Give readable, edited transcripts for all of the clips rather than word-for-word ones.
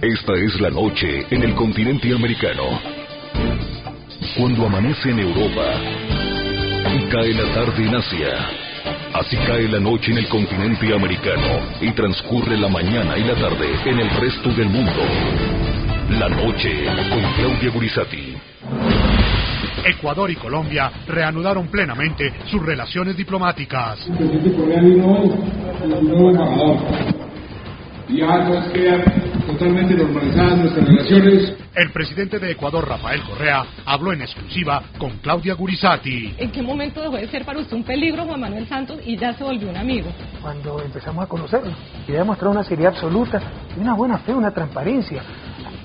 Esta es la noche en el continente americano. Cuando amanece en Europa y cae la tarde en Asia, así cae la noche en el continente americano y transcurre la mañana y la tarde en el resto del mundo. La noche con Claudia Gurizati. Ecuador y Colombia reanudaron plenamente sus relaciones diplomáticas. El presidente Correa vino el nuevo embajador. Y ya nos quedan totalmente normalizadas nuestras relaciones. El presidente de Ecuador, Rafael Correa, habló en exclusiva con Claudia Gurizati. ¿En qué momento dejó de ser para usted un peligro Juan Manuel Santos y ya se volvió un amigo? Cuando empezamos a conocerlo y ha demostrado una seriedad absoluta y una buena fe, una transparencia.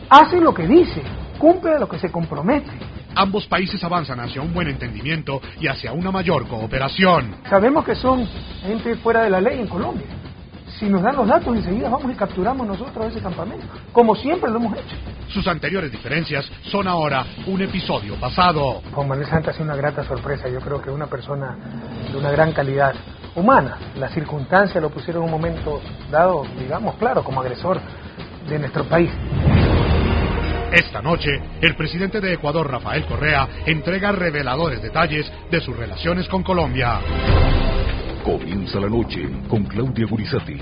Hace lo que dice, cumple lo que se compromete. Ambos países avanzan hacia un buen entendimiento y hacia una mayor cooperación. Sabemos que son gente fuera de la ley en Colombia. Si nos dan los datos, enseguida vamos y capturamos nosotros ese campamento, como siempre lo hemos hecho. Sus anteriores diferencias son ahora un episodio pasado. Juan Manuel Santos ha sido una grata sorpresa. Yo creo que una persona de una gran calidad humana. Las circunstancias lo pusieron en un momento dado, digamos, claro, como agresor de nuestro país. Esta noche, el presidente de Ecuador, Rafael Correa, entrega reveladores detalles de sus relaciones con Colombia. Comienza la noche con Claudia Gurizati.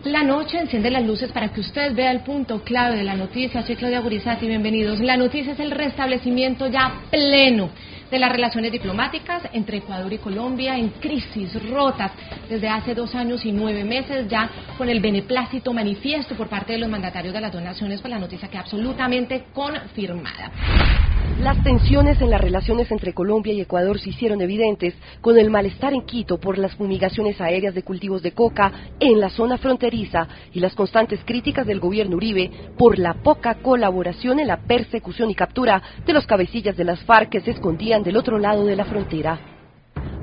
La noche enciende las luces para que usted vea el punto clave de la noticia. Soy Claudia Gurizati, bienvenidos. La noticia es el restablecimiento ya pleno de las relaciones diplomáticas entre Ecuador y Colombia en crisis, rotas desde hace 2 años y 9 meses, ya con el beneplácito manifiesto por parte de los mandatarios de las dos naciones, pues la noticia queda absolutamente confirmada. Las tensiones en las relaciones entre Colombia y Ecuador se hicieron evidentes con el malestar en Quito por las fumigaciones aéreas de cultivos de coca en la zona fronteriza y las constantes críticas del gobierno Uribe por la poca colaboración en la persecución y captura de los cabecillas de las FARC que se escondían del otro lado de la frontera.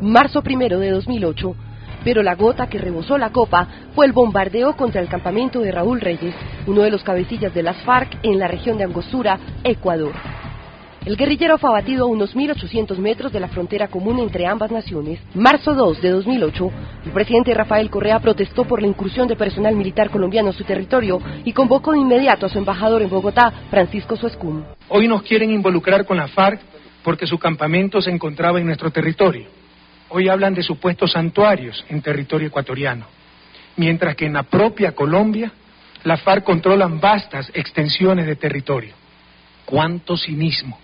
Marzo 1 de 2008, pero la gota que rebosó la copa fue el bombardeo contra el campamento de Raúl Reyes, uno de los cabecillas de las FARC en la región de Angostura, Ecuador. El guerrillero fue abatido a unos 1.800 metros de la frontera común entre ambas naciones. Marzo 2 de 2008, el presidente Rafael Correa protestó por la incursión de personal militar colombiano a su territorio y convocó de inmediato a su embajador en Bogotá, Francisco Suescún. Hoy nos quieren involucrar con la FARC porque su campamento se encontraba en nuestro territorio. Hoy hablan de supuestos santuarios en territorio ecuatoriano, mientras que en la propia Colombia, la FARC controlan vastas extensiones de territorio. ¡Cuánto cinismo!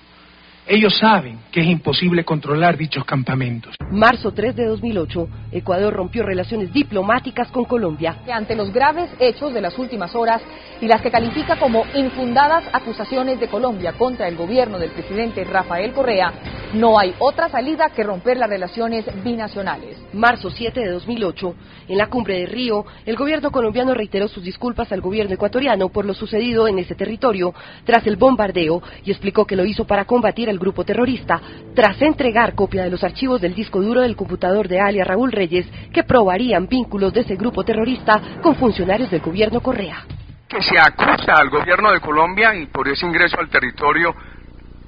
Ellos saben que es imposible controlar dichos campamentos. Marzo 3 de 2008, Ecuador rompió relaciones diplomáticas con Colombia. Ante los graves hechos de las últimas horas y las que califica como infundadas acusaciones de Colombia contra el gobierno del presidente Rafael Correa, no hay otra salida que romper las relaciones binacionales. Marzo 7 de 2008, en la cumbre de Río, el gobierno colombiano reiteró sus disculpas al gobierno ecuatoriano por lo sucedido en ese territorio tras el bombardeo y explicó que lo hizo para combatir al grupo terrorista, tras entregar copia de los archivos del disco duro del computador de alias Raúl Reyes que probarían vínculos de ese grupo terrorista con funcionarios del gobierno Correa. Que se acusa al gobierno de Colombia y por ese ingreso al territorio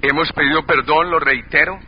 hemos pedido perdón, lo reitero,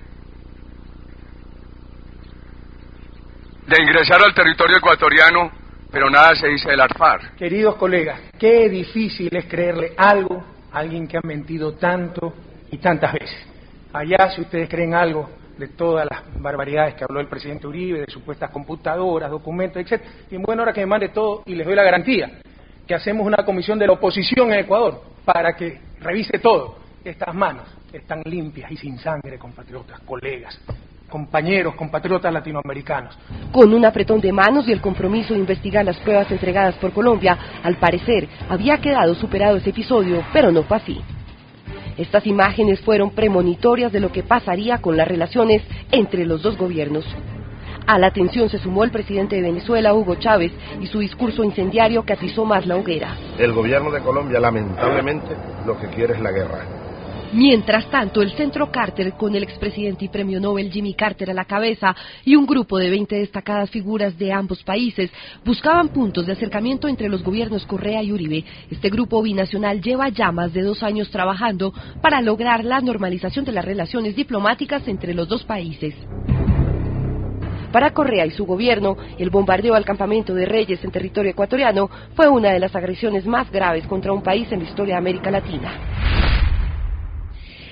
de ingresar al territorio ecuatoriano, pero nada se dice del ARFAR. Queridos colegas, qué difícil es creerle algo a alguien que ha mentido tanto y tantas veces. Allá, si ustedes creen algo de todas las barbaridades que habló el presidente Uribe, de supuestas computadoras, documentos, etc., y en buena hora que me mande todo y les doy la garantía que hacemos una comisión de la oposición en Ecuador para que revise todo. Estas manos están limpias y sin sangre, compatriotas, colegas, compañeros, compatriotas latinoamericanos. Con un apretón de manos y el compromiso de investigar las pruebas entregadas por Colombia, al parecer había quedado superado ese episodio, pero no fue así. Estas imágenes fueron premonitorias de lo que pasaría con las relaciones entre los dos gobiernos. A la tensión se sumó el presidente de Venezuela, Hugo Chávez, y su discurso incendiario que atizó más la hoguera. El gobierno de Colombia, lamentablemente, lo que quiere es la guerra. Mientras tanto, el Centro Carter, con el expresidente y premio Nobel Jimmy Carter a la cabeza y un grupo de 20 destacadas figuras de ambos países, buscaban puntos de acercamiento entre los gobiernos Correa y Uribe. Este grupo binacional lleva ya más de 2 años trabajando para lograr la normalización de las relaciones diplomáticas entre los dos países. Para Correa y su gobierno, el bombardeo al campamento de Reyes en territorio ecuatoriano fue una de las agresiones más graves contra un país en la historia de América Latina.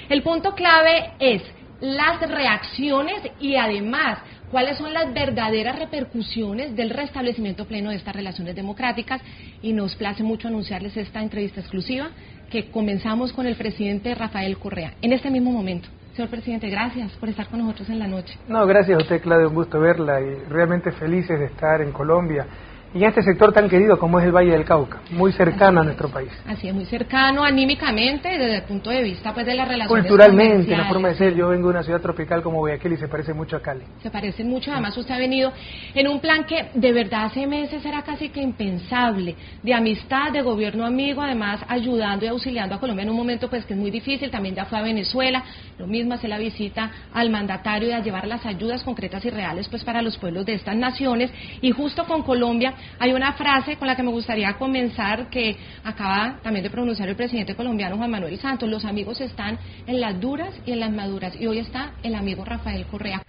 El punto clave es las reacciones y además cuáles son las verdaderas repercusiones del restablecimiento pleno de estas relaciones democráticas, y nos place mucho anunciarles esta entrevista exclusiva que comenzamos con el presidente Rafael Correa en este mismo momento. Señor presidente, gracias por estar con nosotros en la noche. No, gracias a usted, Claudia, un gusto verla y realmente felices de estar en Colombia y en este sector tan querido como es el Valle del Cauca, muy cercano a nuestro país. Así es, muy cercano anímicamente desde el punto de vista pues de las relaciones culturalmente, la forma de ser. Yo vengo de una ciudad tropical como Guayaquil y se parece mucho a Cali. Se parecen mucho, además usted ha venido en un plan que de verdad hace meses era casi que impensable, de amistad, de gobierno amigo, además ayudando y auxiliando a Colombia en un momento pues que es muy difícil. También ya fue a Venezuela, lo mismo hace la visita al mandatario y a llevar las ayudas concretas y reales pues para los pueblos de estas naciones. Y justo con Colombia hay una frase con la que me gustaría comenzar que acaba también de pronunciar el presidente colombiano Juan Manuel Santos: los amigos están en las duras y en las maduras, y hoy está el amigo Rafael Correa.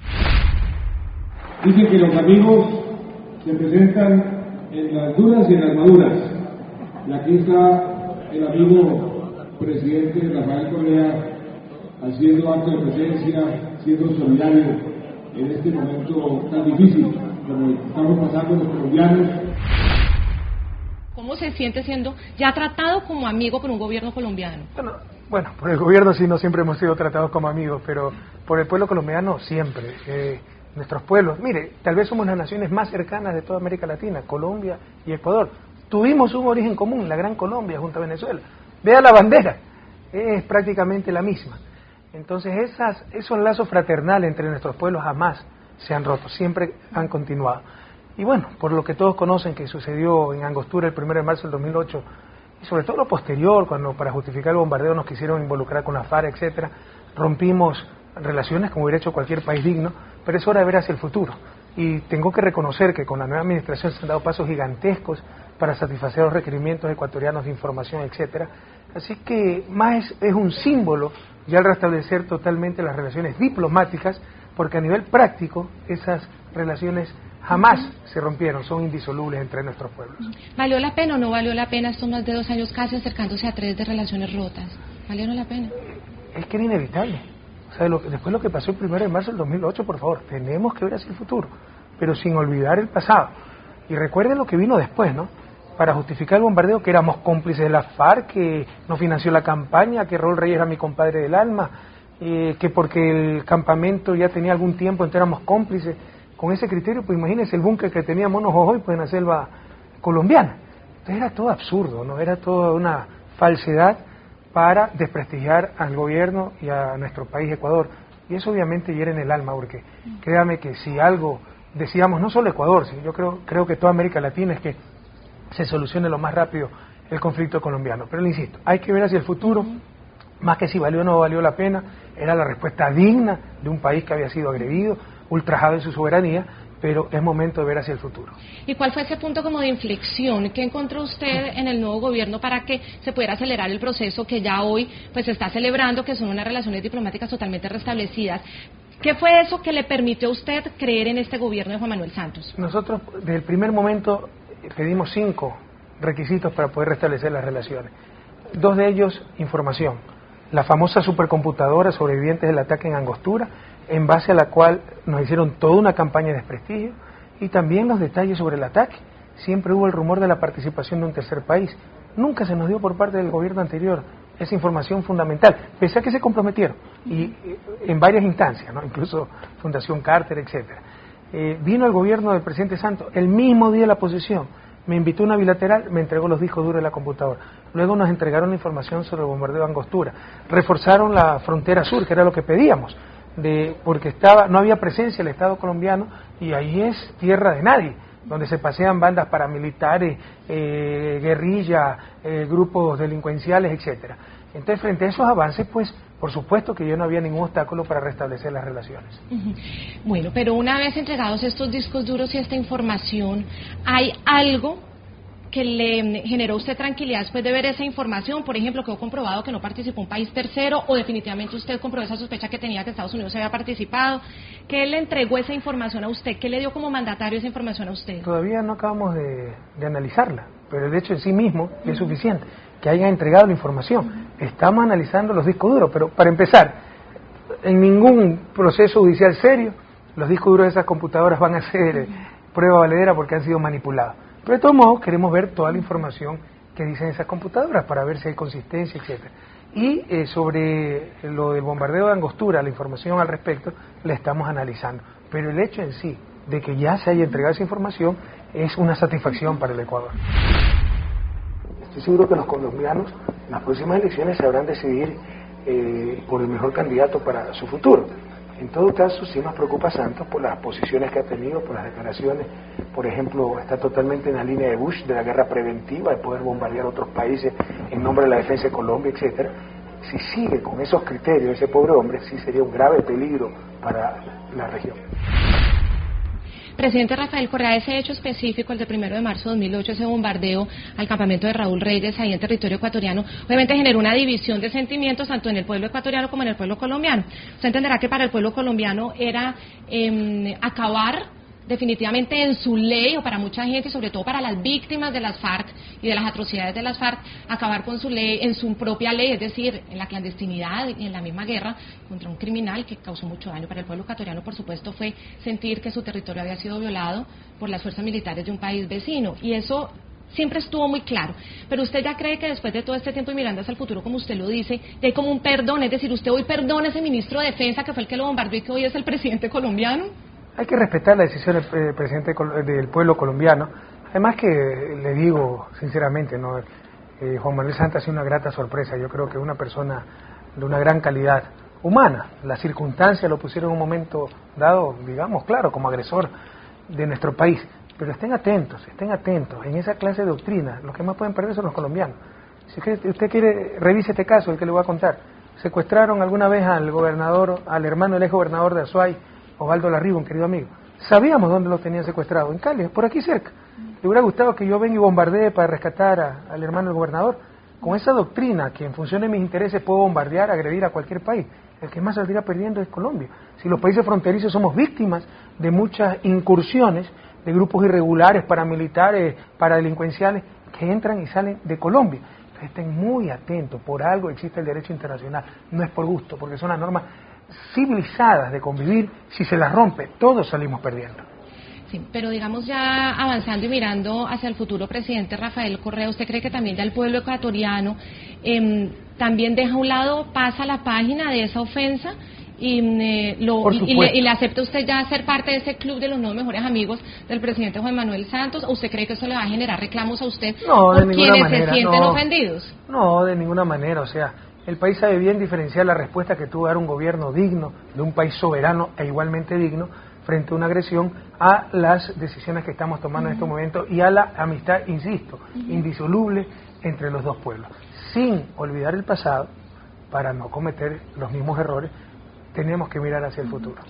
Dicen que los amigos se presentan en las duras y en las maduras, y aquí está el amigo presidente Rafael Correa haciendo acto de presencia, siendo solidario en este momento tan difícil como estamos pasando los colombianos. ¿Cómo se siente siendo ya tratado como amigo por un gobierno colombiano? Bueno, por el gobierno sí, no siempre hemos sido tratados como amigos, pero por el pueblo colombiano siempre. Nuestros pueblos, mire, tal vez somos las naciones más cercanas de toda América Latina, Colombia y Ecuador. Tuvimos un origen común, la Gran Colombia junto a Venezuela. Vea la bandera, es prácticamente la misma. Entonces esos lazos fraternales entre nuestros pueblos jamás se han roto, siempre han continuado. Y bueno, por lo que todos conocen que sucedió en Angostura el 1 de marzo del 2008, y sobre todo lo posterior, cuando para justificar el bombardeo nos quisieron involucrar con la FARC, etcétera, rompimos relaciones como hubiera hecho cualquier país digno, pero es hora de ver hacia el futuro. Y tengo que reconocer que con la nueva administración se han dado pasos gigantescos para satisfacer los requerimientos ecuatorianos de información, etcétera. Así que más es un símbolo ya al restablecer totalmente las relaciones diplomáticas, porque a nivel práctico esas relaciones jamás se rompieron, son indisolubles entre nuestros pueblos. ¿Valió la pena o no valió la pena estos más de 2 años casi acercándose a 3 de relaciones rotas? ¿Valieron la pena? Es que era inevitable. O sea, después lo que pasó el 1 de marzo del 2008, por favor, tenemos que ver hacia el futuro, pero sin olvidar el pasado. Y recuerden lo que vino después, ¿no? Para justificar el bombardeo, que éramos cómplices de la FARC, que no financió la campaña, que Raúl Reyes era mi compadre del alma, que porque el campamento ya tenía algún tiempo, entonces éramos cómplices. Con ese criterio, pues imagínense el búnker que tenía Mono Jojoy pues en la selva colombiana. Entonces era todo absurdo, ¿no? Era toda una falsedad para desprestigiar al gobierno y a nuestro país, Ecuador. Y eso obviamente hiere en el alma, porque créame que si algo decíamos, no solo Ecuador, sino yo creo que toda América Latina, es que se solucione lo más rápido el conflicto colombiano. Pero le insisto, hay que ver hacia el futuro, más que si valió o no valió la pena, era la respuesta digna de un país que había sido agredido, ultrajado en su soberanía, pero es momento de ver hacia el futuro. ¿Y cuál fue ese punto como de inflexión que encontró usted en el nuevo gobierno para que se pudiera acelerar el proceso que ya hoy pues se está celebrando, que son unas relaciones diplomáticas totalmente restablecidas? ¿Qué fue eso que le permitió a usted creer en este gobierno de Juan Manuel Santos? Nosotros desde el primer momento pedimos 5 requisitos para poder restablecer las relaciones. 2 de ellos, información. La famosa supercomputadora sobrevivientes del ataque en Angostura, en base a la cual nos hicieron toda una campaña de desprestigio, y también los detalles sobre el ataque. Siempre hubo el rumor de la participación de un tercer país. Nunca se nos dio por parte del gobierno anterior esa información fundamental, pese a que se comprometieron, y en varias instancias, ¿no? Incluso Fundación Carter, etcétera. Vino el gobierno del presidente Santos, el mismo día de la posesión, me invitó a una bilateral, me entregó los discos duros de la computadora. Luego nos entregaron la información sobre el bombardeo de Angostura. Reforzaron la frontera sur, que era lo que pedíamos, porque no había presencia del Estado colombiano, y ahí es tierra de nadie, donde se pasean bandas paramilitares, guerrillas, grupos delincuenciales, etcétera. Entonces, frente a esos avances, pues, por supuesto que ya no había ningún obstáculo para restablecer las relaciones. Bueno, pero una vez entregados estos discos duros y esta información, ¿hay algo que le generó a usted tranquilidad después de ver esa información? Por ejemplo, ¿quedó comprobado que no participó un país tercero o definitivamente usted comprobó esa sospecha que tenía que Estados Unidos había participado? ¿Qué le entregó esa información a usted? ¿Qué le dio como mandatario esa información a usted? Todavía no acabamos de analizarla, pero el hecho en sí mismo es suficiente, que hayan entregado la información. Estamos analizando los discos duros, pero para empezar, en ningún proceso judicial serio los discos duros de esas computadoras van a ser prueba valedera porque han sido manipulados. Pero de todos modos queremos ver toda la información que dicen esas computadoras para ver si hay consistencia, etcétera. Y sobre lo del bombardeo de Angostura, la información al respecto, la estamos analizando. Pero el hecho en sí de que ya se haya entregado esa información es una satisfacción para el Ecuador. Estoy seguro que los colombianos en las próximas elecciones sabrán decidir por el mejor candidato para su futuro. En todo caso, sí nos preocupa Santos por las posiciones que ha tenido, por las declaraciones. Por ejemplo, está totalmente en la línea de Bush, de la guerra preventiva, de poder bombardear otros países en nombre de la defensa de Colombia, etcétera. Si sigue con esos criterios, ese pobre hombre, sí sería un grave peligro para la región. Presidente Rafael Correa, ese hecho específico, el de 1 de marzo de 2008, ese bombardeo al campamento de Raúl Reyes ahí en territorio ecuatoriano, obviamente generó una división de sentimientos tanto en el pueblo ecuatoriano como en el pueblo colombiano. Usted entenderá que para el pueblo colombiano era acabar definitivamente en su ley, o para mucha gente y sobre todo para las víctimas de las FARC y de las atrocidades de las FARC, acabar con su ley, en su propia ley, es decir, en la clandestinidad y en la misma guerra contra un criminal que causó mucho daño. Para el pueblo ecuatoriano, por supuesto, fue sentir que su territorio había sido violado por las fuerzas militares de un país vecino, y eso siempre estuvo muy claro. Pero usted ya cree que después de todo este tiempo y mirando hacia el futuro, como usted lo dice, ya hay como un perdón, es decir, usted hoy perdona a ese ministro de Defensa que fue el que lo bombardeó y que hoy es el presidente colombiano. Hay que respetar la decisión del presidente del pueblo colombiano. Además que le digo sinceramente, ¿no? Juan Manuel Santos ha sido una grata sorpresa. Yo creo que es una persona de una gran calidad humana. Las circunstancias lo pusieron en un momento dado, digamos, claro, como agresor de nuestro país. Pero estén atentos. En esa clase de doctrina, los que más pueden perder son los colombianos. Si usted quiere, revise este caso, el que le voy a contar. Secuestraron alguna vez al gobernador, al hermano del ex gobernador de Azuay, Osvaldo Larriba, un querido amigo. Sabíamos dónde lo tenían secuestrado, en Cali, por aquí cerca. ¿Le hubiera gustado que yo venga y bombardee para rescatar al hermano del gobernador? Con esa doctrina, que en función de mis intereses puedo bombardear, agredir a cualquier país, el que más saldría perdiendo es Colombia. Si los países fronterizos somos víctimas de muchas incursiones de grupos irregulares, paramilitares, paradelincuenciales, que entran y salen de Colombia. Entonces estén muy atentos, por algo existe el derecho internacional, no es por gusto, porque son las normas civilizadas de convivir. Si se las rompe, todos salimos perdiendo. Sí, pero digamos ya avanzando y mirando hacia el futuro, presidente Rafael Correa, ¿usted cree que también ya el pueblo ecuatoriano también deja a un lado, pasa la página de esa ofensa y le acepta usted ya ser parte de ese club de los nuevos mejores amigos del presidente Juan Manuel Santos? ¿O usted cree que eso le va a generar reclamos a usted por quienes se sienten ofendidos? No, de ninguna manera, o sea, el país sabe bien diferenciar la respuesta que tuvo dar un gobierno digno, de un país soberano e igualmente digno, frente a una agresión, a las decisiones que estamos tomando en estos momentos y a la amistad, insisto, indisoluble entre los dos pueblos. Sin olvidar el pasado, para no cometer los mismos errores, tenemos que mirar hacia el futuro.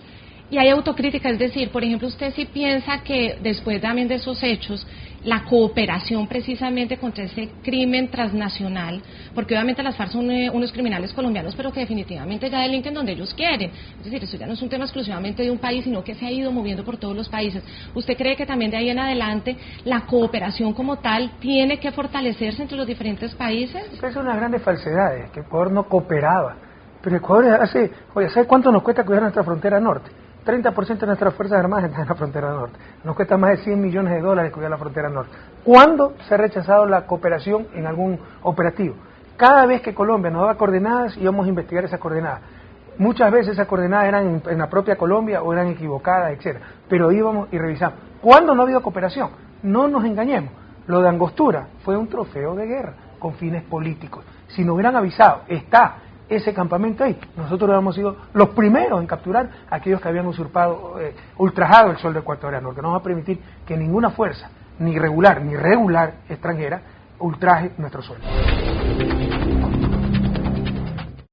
Y hay autocrítica, es decir, por ejemplo, usted sí piensa que después también de esos hechos, la cooperación precisamente contra ese crimen transnacional, porque obviamente las FARC son unos criminales colombianos, pero que definitivamente ya delinquen donde ellos quieren. Es decir, eso ya no es un tema exclusivamente de un país, sino que se ha ido moviendo por todos los países. ¿Usted cree que también de ahí en adelante la cooperación como tal tiene que fortalecerse entre los diferentes países? Es una grande falsedad, que Ecuador no cooperaba. Pero Ecuador ¿sabe cuánto nos cuesta cuidar nuestra frontera norte? 30% de nuestras Fuerzas Armadas están en la frontera norte. Nos cuesta más de $100 millones cuidar la frontera norte. ¿Cuándo se ha rechazado la cooperación en algún operativo? Cada vez que Colombia nos daba coordenadas, íbamos a investigar esas coordenadas. Muchas veces esas coordenadas eran en la propia Colombia o eran equivocadas, etcétera. Pero íbamos y revisamos. ¿Cuándo no ha habido cooperación? No nos engañemos. Lo de Angostura fue un trofeo de guerra con fines políticos. Si nos hubieran avisado, ese campamento ahí, nosotros habíamos sido los primeros en capturar a aquellos que habían ultrajado el suelo ecuatoriano, que no va a permitir que ninguna fuerza, ni regular ni regular extranjera, ultraje nuestro suelo.